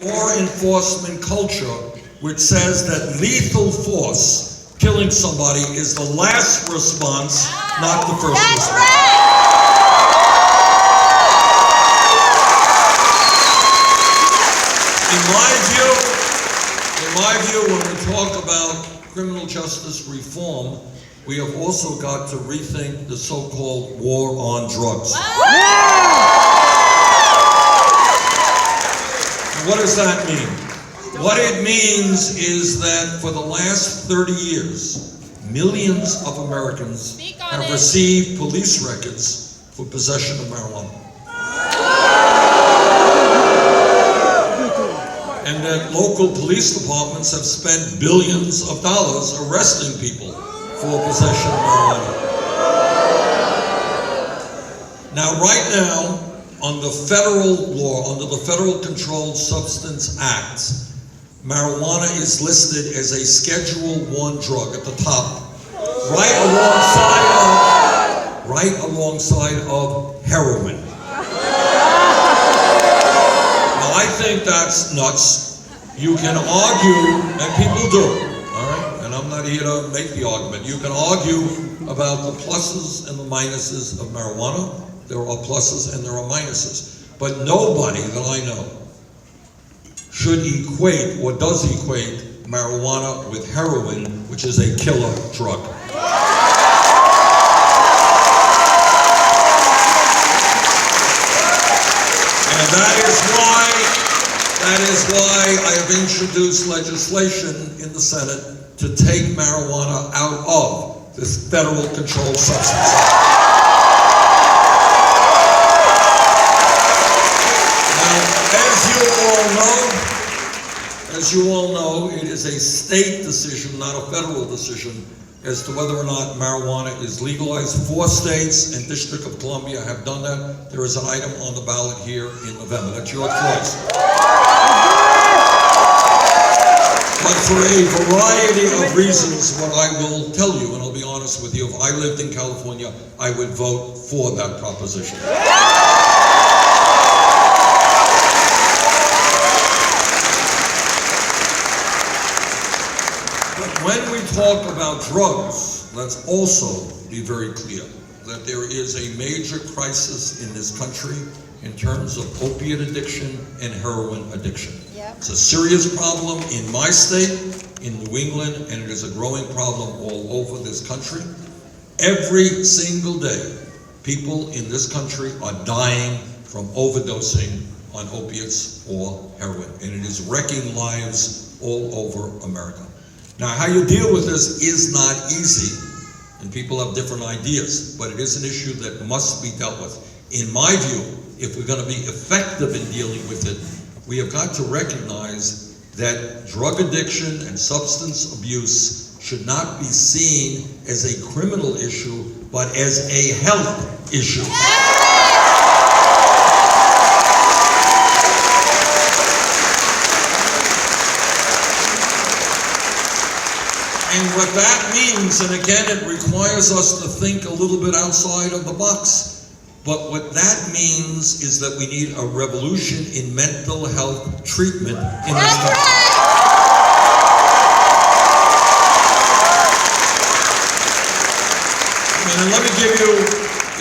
law enforcement culture which says that lethal force, killing somebody, is the last response, not the first response. In my view, when we talk about criminal justice reform, we have also got to rethink the so-called war on drugs. What does that mean? What it means is that for the last 30 years, millions of Americans have received police records for possession of marijuana. And that local police departments have spent billions of dollars arresting people for possession of marijuana. Now, right now, under federal law, under the Federal Controlled Substance Act, marijuana is listed as a Schedule I drug at the top, right alongside of heroin. Now, I think that's nuts. You can argue, and people do, all right? And I'm not here to make the argument. You can argue about the pluses and the minuses of marijuana. There are pluses and there are minuses. But nobody that I know should equate or does equate marijuana with heroin, which is a killer drug. And that is why I have introduced legislation in the Senate to take marijuana out of this Federal Controlled Substance Act. As you all know, it is a state decision, not a federal decision, as to whether or not marijuana is legalized. 4 states and District of Columbia have done that. There is an item on the ballot here in November. That's your choice. But for a variety of reasons, what I will tell you, and I'll be honest with you, if I lived in California, I would vote for that proposition. When we talk about drugs, let's also be very clear that there is a major crisis in this country in terms of opiate addiction and heroin addiction. Yep. It's a serious problem in my state, in New England, and it is a growing problem all over this country. Every single day, people in this country are dying from overdosing on opiates or heroin, and it is wrecking lives all over America. Now, how you deal with this is not easy, and people have different ideas, but it is an issue that must be dealt with. In my view, if we're going to be effective in dealing with it, we have got to recognize that drug addiction and substance abuse should not be seen as a criminal issue, but as a health issue. And what that means, and again, it requires us to think a little bit outside of the box, but what that means is that we need a revolution in mental health treatment in this country. And let me give you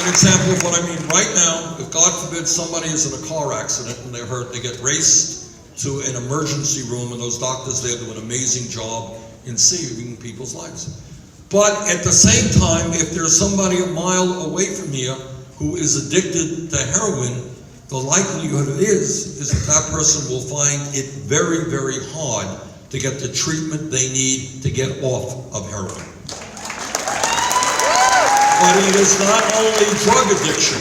an example of what I mean. Right now, if God forbid somebody is in a car accident and they're hurt, they get raced to an emergency room, and those doctors there do an amazing job in saving people's lives. But at the same time, if there's somebody a mile away from here who is addicted to heroin, the likelihood is that that person will find it very, very hard to get the treatment they need to get off of heroin. But it is not only drug addiction.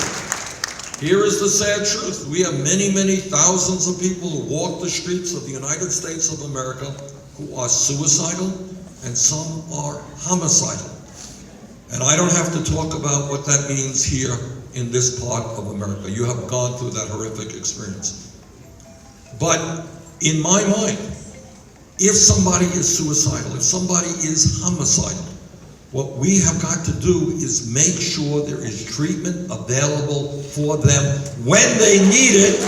Here is the sad truth. We have many, many thousands of people who walk the streets of the United States of America who are suicidal, and some are homicidal. And I don't have to talk about what that means here in this part of America. You have gone through that horrific experience. But in my mind, if somebody is suicidal, if somebody is homicidal, what we have got to do is make sure there is treatment available for them when they need it.